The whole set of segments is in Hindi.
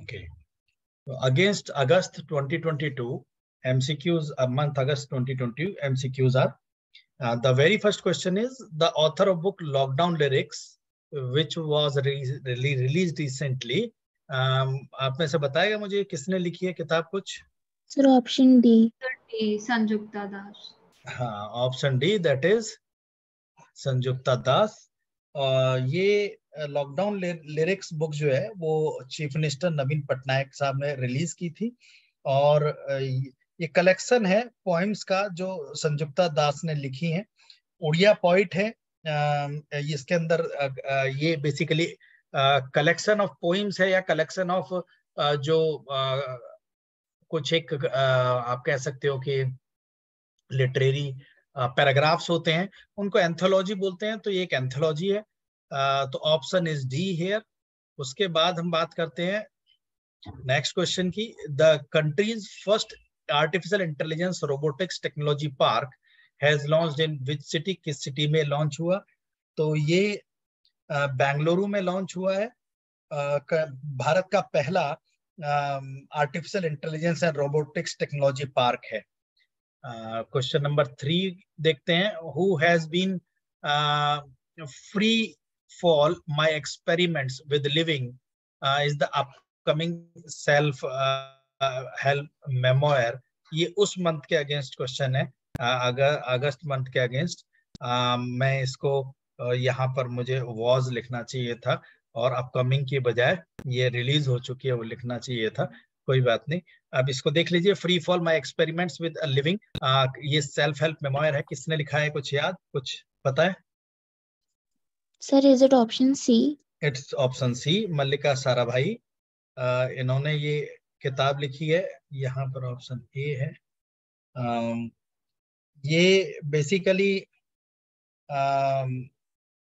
Okay. So against August 2022 MCQs, month August 2020 MCQs are the very first question is the author of book Lockdown Lyrics, which was released recently. आप में से बताएगा मुझे किसने लिखी है किताब कुछ? Sir option D Sanjukta Das. हाँ, option D, that is Sanjukta Das. ये लॉकडाउन लिरिक्स बुक जो है वो चीफ मिनिस्टर नवीन पटनायक साहब ने रिलीज की थी और ये कलेक्शन है पोएम्स का जो संजुक्ता दास ने लिखी हैं. उड़िया पोइट है. इसके अंदर ये बेसिकली कलेक्शन ऑफ पोएम्स है या कलेक्शन ऑफ जो कुछ एक आप कह सकते हो कि लिटरेरी पैराग्राफ्स होते हैं, उनको एंथोलॉजी बोलते हैं. तो ये एक एंथोलॉजी है. तो ऑप्शन इज डी हियर. उसके बाद हम बात करते हैं नेक्स्ट क्वेश्चन की. The countries first artificial intelligence robotics technology park has launched in which city? किस सिटी में लॉन्च हुआ? तो ये बेंगलुरु में लॉन्च हुआ है. भारत का पहला artificial intelligence and robotics technology park है. क्वेश्चन नंबर 3 देखते हैं. Who has been free fall my experiments with living is the upcoming self help memoir. ये उस मंथ के अगेंस्ट क्वेश्चन है, अगस्त मंथ के अगेंस्ट. मैं इसको यहाँ पर मुझे वॉज लिखना चाहिए था और अपकमिंग की बजाय ये रिलीज हो चुकी है वो लिखना चाहिए था. कोई बात नहीं. अब इसको देख लीजिए. Free fall my experiments with living, ये सेल्फ हेल्प मेमोयर है. किसने लिखा है? कुछ याद, कुछ पता है? Sir is it option C? It's option C, Mallika Sarabhai. इन्होंने ये किताब लिखी है. यहाँ पर ऑप्शन ए है. ये बेसिकली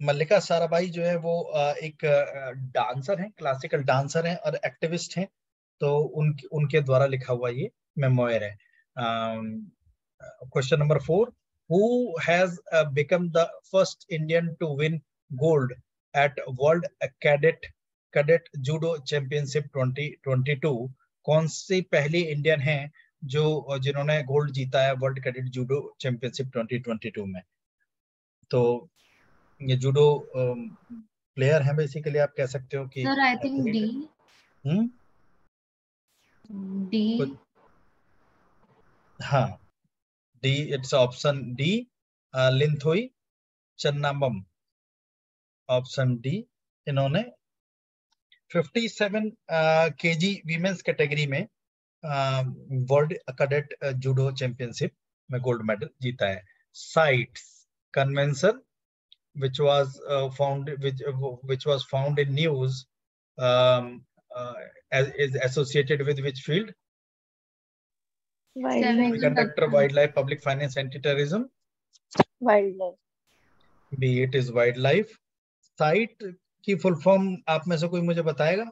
मल्लिका साराभाई जो है वो एक डांसर हैं, क्लासिकल डांसर हैं और एक्टिविस्ट हैं. तो उनके द्वारा लिखा हुआ ये मेमोयर है. Question number 4. Who has become the first Indian to win gold at world cadet judo championship 2022? कौन सी पहली इंडियन है जिन्होंने गोल्ड जीता है वर्ल्ड कैडेट जूडो चैंपियनशिप 2022 में? तो ये जूडो प्लेयर हैं बेसिकली, आप कह सकते हो कि. Sir I think D. D. हाँ, D. It's option D, Linthoi Chanambam. Option D. इन्होंने 57 केजी वीमेंस कैटेगरी में वर्ल्ड कैडेट जूडो चैंपियनशिप में गोल्ड मेडल जीता है. CITES convention which was found in news is associated with which field? Semiconductor, wildlife, public finance, anti-terrorism. Wildlife. B, it is wildlife. Site की full form आप में से कोई मुझे बताएगा?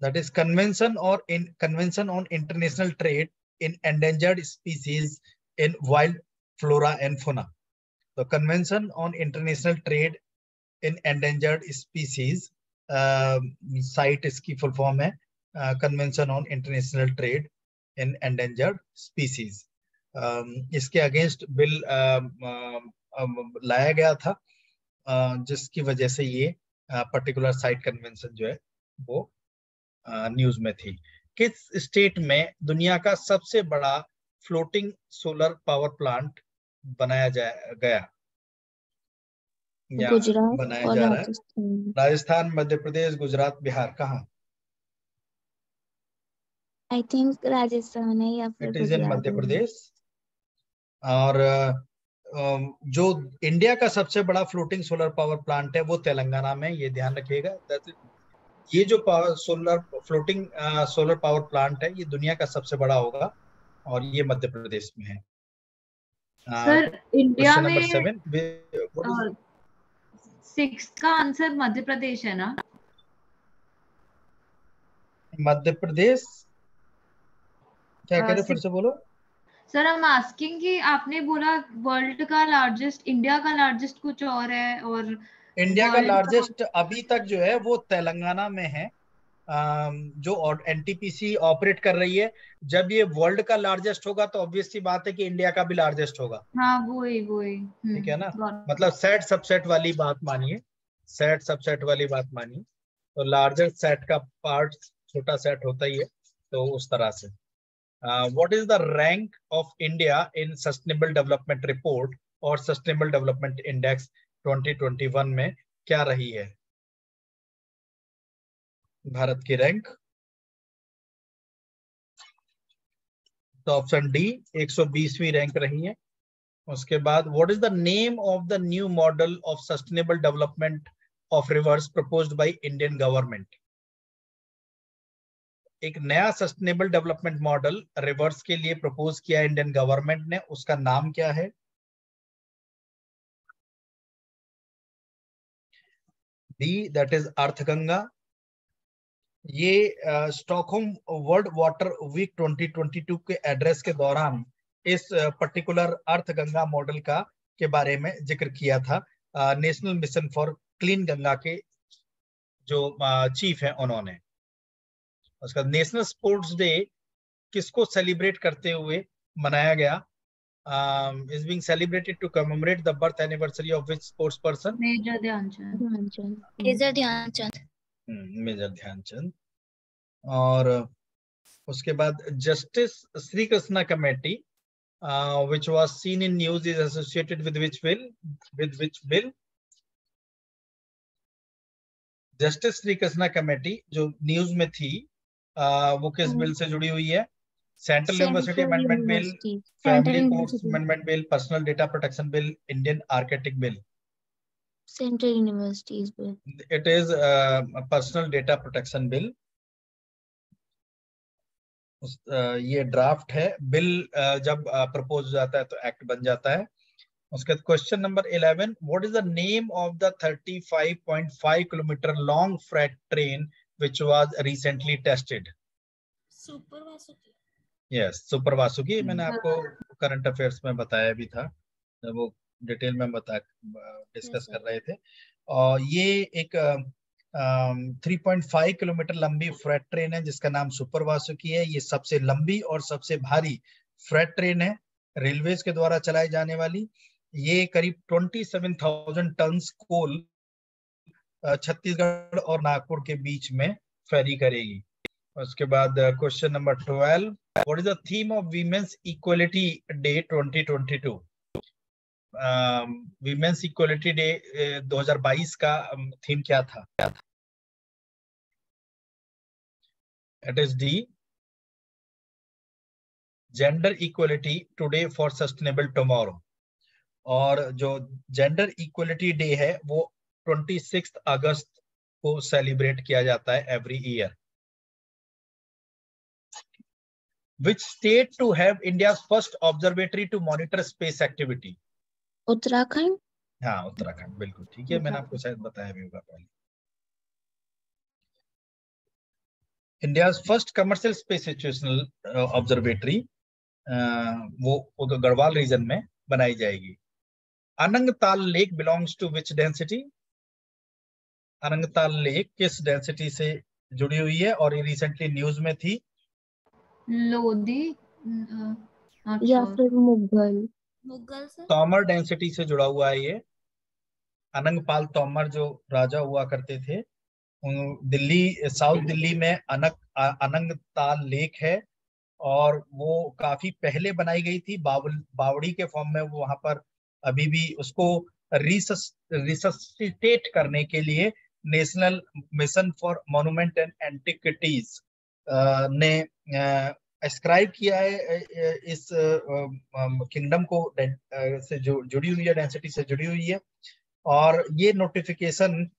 That is convention on international trade in endangered species in wild flora and fauna. The Convention on International Trade in Endangered Species, site इसकी फुल फॉर्म है convention on international trade in endangered species. इसके अगेंस्ट बिल लाया गया था जिसकी वजह से ये पर्टिकुलर साइट कन्वेंशन जो है वो न्यूज में थी. किस स्टेट में दुनिया का सबसे बड़ा फ्लोटिंग सोलर पावर प्लांट बनाया गया? गुजरात बनाया जा रहा है. राजस्थान, मध्य प्रदेश, गुजरात, बिहार, कहाँ? आई थिंक राजस्थान है या फिर इट इज इन मध्य प्रदेश. और जो इंडिया का सबसे बड़ा फ्लोटिंग सोलर पावर प्लांट है वो तेलंगाना में, ये ध्यान रखिएगा. ये जो फ्लोटिंग सोलर पावर प्लांट है ये दुनिया का सबसे बड़ा होगा और ये मध्य प्रदेश में है. सर इंडिया में 7 6 का आंसर मध्य प्रदेश है ना? मध्य प्रदेश क्या कह रहे, फिर से बोलो. सर हम आस्किंग कि आपने बोला वर्ल्ड का लार्जेस्ट, इंडिया का लार्जेस्ट कुछ और है, और इंडिया का लार्जेस्ट अभी तक जो है वो तेलंगाना में है. जो एनटीपीसी ऑपरेट कर रही है, जब ये वर्ल्ड का लार्जेस्ट होगा तो ऑब्वियस सी बात है कि इंडिया का भी लार्जेस्ट होगा। हाँ वही वही। ठीक है ना, got it. मतलब सेट सबसेट वाली बात मानिए, सेट सबसेट वाली बात मानिए, तो लार्जेस्ट सेट का पार्ट छोटा सेट होता ही है, तो उस तरह से। What is the rank of India in sustainable development report और सस्टेनेबल डेवलपमेंट इंडेक्स 2021 में क्या रही है भारत की रैंक? तो ऑप्शन डी 120वीं रैंक रही है। उसके बाद what is the name of the new model of sustainable development of reverse proposed by Indian government? एक नया सस्टेनेबल डेवलपमेंट मॉडल रिवर्स के लिए प्रपोज किया इंडियन गवर्नमेंट ने, उसका नाम क्या है? D that is Arthganga. ये स्टॉकहोम वर्ल्ड वाटर वीक 2022 के एड्रेस के दौरान इस पर्टिकुलर अर्थगंगा मॉडल का के बारे में जिक्र किया था national mission for clean Ganga के जो चीफ हैं उन्होंने। उसका नेशनल स्पोर्ट्स डे किसको सेलिब्रेट करते हुए मनाया गया? is being celebrated to commemorate the birth anniversary of which sports person? Major Dhyan Chand. Major Dhyan Chand. Major Dhyan Chand. और उसके बाद justice Shri Krishna committee which was seen in news is associated with which bill? With which bill? Justice Shri Krishna committee जो न्यूज में थी वो किस बिल से जुड़ी हुई है? Central university amendment bill, family courts amendment bill, personal data protection bill, Indian architect bill? Central universities bill. It is personal data protection bill. ये ड्राफ्ट है, बिल जब प्रपोज हो जाता है तो एक्ट बन जाता है। उसके बाद question number 11, what is the name of the 35.5 kilometre long freight train which was recently tested? Super Vasuki. Yes, super Vasuki. मैंने आपको करंट अफेयर्स में बताया भी था जब वो डिटेल में डिस्कस कर रहे थे। और ये एक 3.5 किलोमीटर लंबी फ्रेट ट्रेन है जिसका नाम सुपर वासुकी है। ये सबसे लंबी और सबसे भारी फ्रेट ट्रेन है रेलवेज के द्वारा चलाई जाने वाली। ये करीब 27,000 टन कोल छत्तीसगढ़ और नागपुर के बीच में फेरी करेगी। उसके बाद question number 12, what is the theme of women's equality day 2022? Women's equality day 2022 का थीम क्या था? It is D gender equality today for sustainable tomorrow. और जो जेंडर इक्वलिटी डे है वो 26 अगस्त को सेलिब्रेट किया जाता है every year. Which state to have India's first observatory to monitor space activity? Uttarakhand. हाँ, उत्तराखंड, बिल्कुल ठीक है, मैंने आपको शायद बताया भी होगा पहले। India's first commercial space situational observatory वो गढ़वाल रीजन में बनाई जाएगी। Anangtal lake belongs to which density? Anangtal lake किस डेंसिटी से जुड़ी हुई है और ये रिसेंटली न्यूज में थी? लोधी या फिर मुगल। मुगल से तोमर डेंसिटी से जुड़ा हुआ है ये। अनंगपाल तोमर जो राजा हुआ करते थे, दिल्ली साउथ दिल्ली में अनंगताल लेक है और वो काफी पहले बनाई गई थी बावड़ी के फॉर्म में। वो वहां पर अभी भी उसको रिससिटेट करने के लिए national mission for monument and antiquities ने एस्क्राइब किया है इस किंगडम को से जुड़ी हुई है, डेंसिटी से जुड़ी हुई है। और ये notification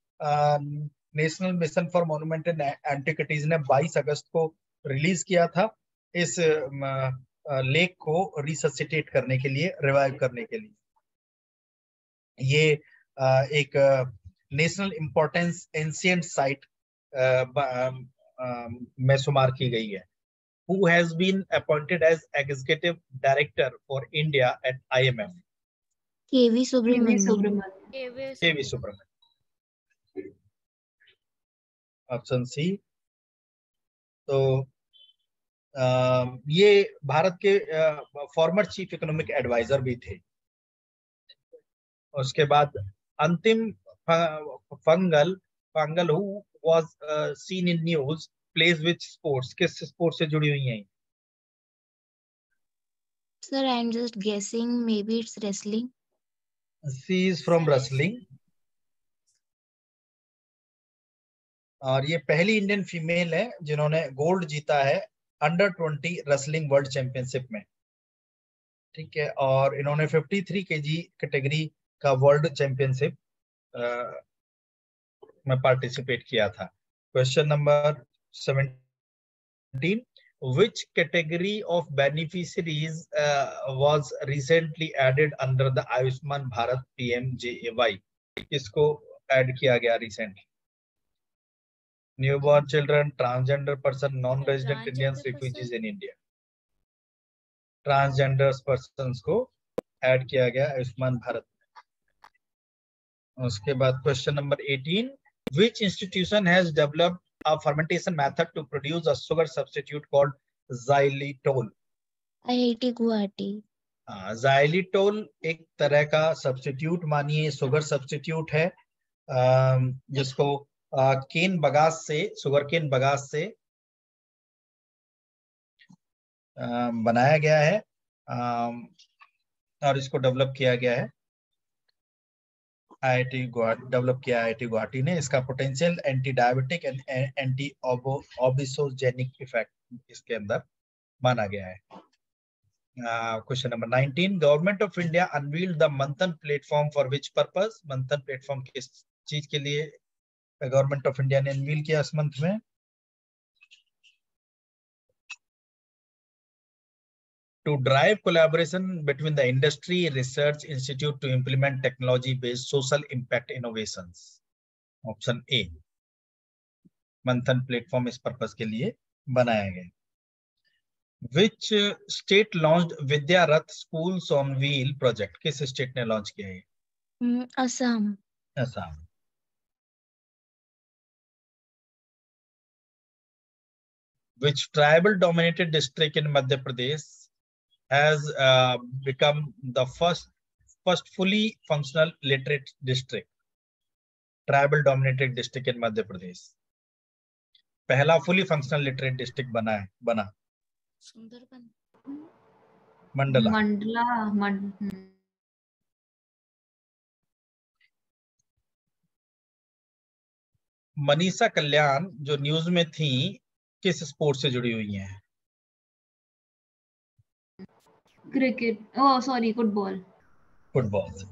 national mission for monument and antiquities ने 22 अगस्त को रिलीज किया था इस लेक को रिससिटेट करने के लिए, रिवाइव करने के लिए। ये एक नेशनल इंपॉर्टेंस एंशिएंट साइट में शुमार की गई है। Who has been appointed as executive director for India at IMF? KV Subramanian. KV Subramanian. Option C तो ये भारत के फॉर्मर चीफ इकोनॉमिक एडवाइजर भी थे। उसके बाद Antim Panghal who was seen in news plays which sports, किस स्पोर्ट्स से जुड़ी हुई हैं? Sir, I'm just guessing. Maybe it's wrestling. She is from wrestling। और ये पहली इंडियन फीमेल है जिन्होंने गोल्ड जीता है अंडर 20 रेसलिंग वर्ल्ड चैंपियनशिप में। ठीक है, और इन्होंने 53 केजी कैटेगरी का वर्ल्ड चैंपियनशिप में पार्टिसिपेट किया था। Question number 17, which category of beneficiaries was recently added under the Ayushman Bharat PMJAY? किसको ऐड किया गया recently? Newborn children, transgender person, non resident Indians, refugees in India. Transgender persons को ऐड किया गया आयुष्मान भारत में। उसके बाद question number 18, which institution has developed a fermentation method to produce a sugar substitute called xylitol? IIT Guwahati। xylitol एक तरह का सब्स्टिट्यूट मानिए शुगर सब्स्टिट्यूट है, जिसको केन बगास से, शुगर केन बगास से बनाया गया है और इसको डेवलप किया गया है आईआईटी गुवाहाटी, डेवलप किया आईआईटी गुवाहाटी ने। इसका potential anti diabetic and anti obesogenic effect इसके अंदर माना गया है। Question number 19, government of India unveiled the Manthan platform for which purpose? Manthan platform किस चीज के लिए गवर्नमेंट ऑफ इंडिया ने अनवील किया इस मंथ में? To drive collaboration between the industry research institute to implement technology based social impact innovations। Option A, मंथन प्लेटफॉर्म इस पर्पस के लिए बनाया गया। Which state launched Vidya Rath schools on wheel project? किस स्टेट ने लॉन्च किया है? Assam. Assam. Which tribal dominated district in Madhya Pradesh has become the first fully functional literate district? Tribal dominated district in Madhya Pradesh, पहला फुली फंक्शनल लिटरेट डिस्ट्रिक्ट बना सुंदरबन, मंडला। मनीषा कल्याण जो न्यूज में थी किस स्पोर्ट से जुड़ी हुई हैं? Cricket, sorry football. Football.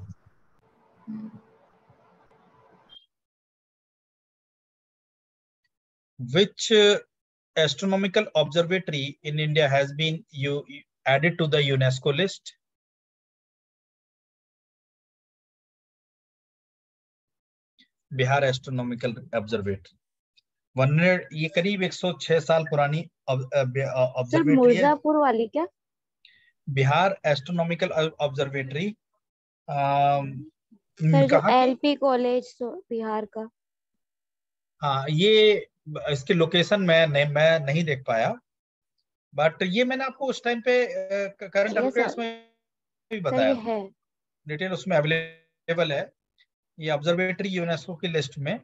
Which astronomical observatory in India has been added to the UNESCO list? Bihar astronomical observatory. ये करीब 106 साल पुरानी ऑब्जर्वेटरी है। मिर्जापुर वाली क्या? बिहार एस्ट्रोनॉमिकल ऑब्जर्वेटरी जो एलपी कॉलेज बिहार का। हाँ, ये इसकी लोकेशन मैं नहीं देख पाया, बट ये मैंने आपको उस टाइम पे करंट अफेयर्स में भी बताया है, डिटेल उसमें अवेलेबल है। ये ऑब्जर्वेटरी यूनेस्को की लिस्ट में,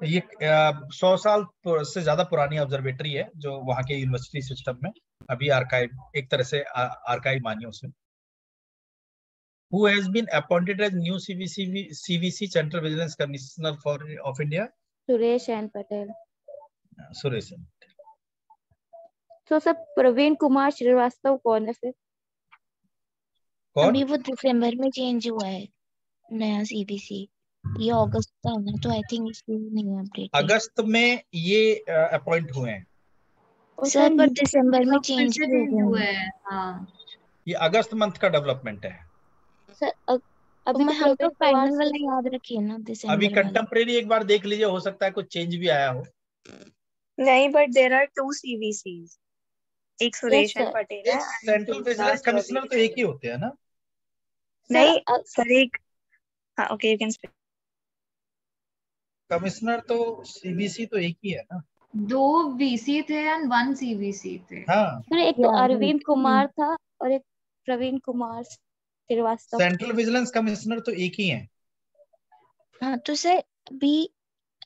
ये 100 साल से ज्यादा पुरानी ऑब्जर्वेटरी है जो वहां के यूनिवर्सिटी सिस्टम में अभी आर्काइव, एक तरह से आर्काइव मानिए उसे। Who has been appointed as new CVC Central Vigilance Commissioner of India? Suresh N Patel. Suresh. तो सब प्रवीण कुमार श्रीवास्तव कौन है फिर? कौन? अभी वो दिसंबर में चेंज हुआ है नया सीबीसी, ये अगस्त का है ना, तो आई थिंक इसलिए नहीं अपडेट। अगस्त में ये अपॉइंट हुए हैं सर, पर दिसंबर में चेंज हुए हैं। हाँ, ये अगस्त मंथ का डेवलपमेंट है सर। अभी हम तो फाइनल वाला याद रखिए ना, दिसंबर अभी कंटेम्परेरी एक बार देख लीजिए, हो सकता है कुछ चेंज भी आया हो। नहीं, बट देयर आर 2 CVCs, एक सुरेश एन पटेल है। सेंट्रल विजिलेंस कमिश्नर तो एक ही होते हैं ना? नहीं सर, एक, हाँ okay you can speak. Commissioner तो सीबीसी तो एक ही है ना? 2 VC थे एंड 1 CVC थे। हाँ, सर एक तो Yeah, अरविंद कुमार था और एक प्रवीण कुमार श्रीवास्तव सेंट्रल थे। विजिलेंस कमिश्नर तो एक ही है। हाँ तो सर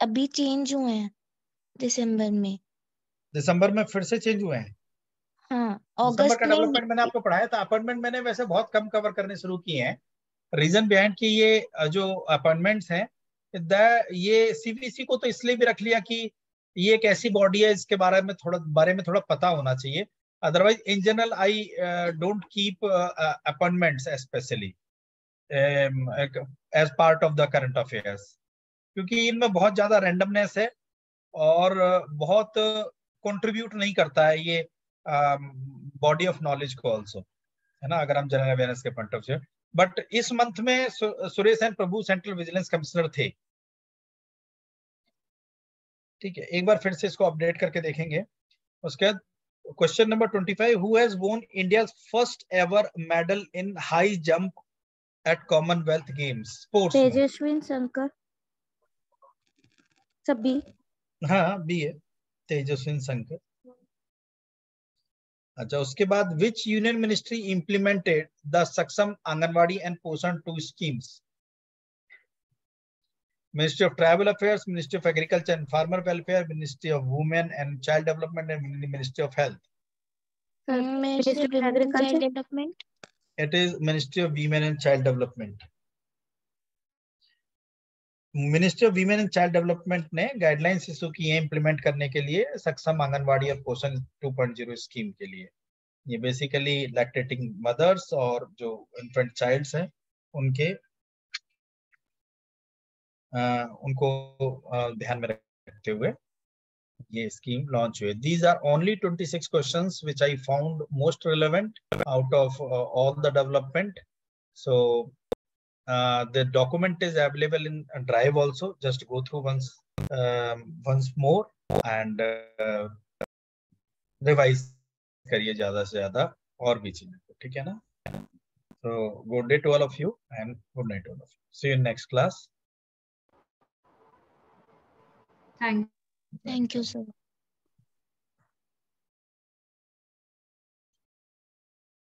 अभी चेंज हुए हैं दिसंबर में। दिसंबर में फिर से चेंज हुए हैं। हाँ दिसंबर अगस्त का में डेवलपमेंट मैंने आपको पढ़ाया था। अपॉइंटमेंट मैंने वैसे बहुत कम कवर करने शुरू किए हैं। रीजन बिहाइंड कि ये जो अपॉइंटमेंट्स हैं, ये सीवीसी को तो इसलिए भी रख लिया कि ये एक ऐसी बॉडी है इसके बारे में थोड़ा पता होना चाहिए। Otherwise in general I don't keep appointments specially as part of the current affairs, क्योंकि इनमें बहुत ज्यादा रैंडमनेस है और बहुत कंट्रीब्यूट नहीं करता है ये बॉडी ऑफ नॉलेज को ऑल्सो, है ना, अगर हम जनरल अवेयरनेस के पॉइंट ऑफ व्यू। बट इस मंथ में सुरेश एन प्रभु सेंट्रल विजिलेंस कमिश्नर थे। ठीक है, एक बार फिर से इसको अपडेट करके देखेंगे। उसके बाद क्वेश्चन नंबर 25, हु हैज वोन India's first ever medal in high jump eight Commonwealth games sports में? तेजस्विन शंकर सभी। हाँ बी है, तेजस्विन शंकर। अच्छा, उसके बाद विच यूनियन मिनिस्ट्री इंप्लीमेंटेड द सक्षम आंगनवाड़ी एंड पोषण 2 schemes? Ministry of Tribal Affairs, Ministry of Agriculture and Farmer Welfare, Ministry of Women and Child Development, and Ministry of Health. Ministry of Women and Child Development. It is Ministry of Women and Child Development. Ministry of women and child development ने गाइडलाइंस इशू की है इम्प्लीमेंट करने के लिए सक्षम आंगनवाड़ी और पोषण 2.0 स्कीम के लिए। ये बेसिकली लैक्टेटिंग मदर्स और जो इन्फेंट चाइल्ड्स हैं उनके उनको ध्यान में रखते हुए ये स्कीम लॉन्च हुई। These are only 26 questions which I found most relevant out of all the development. So the document is available in Drive also. Just go through once more and revise करिए ज्यादा से ज्यादा और भी चीजें, ठीक है ना? So good day to all of you and good night to all of you. See you in next class. Thank you, sir.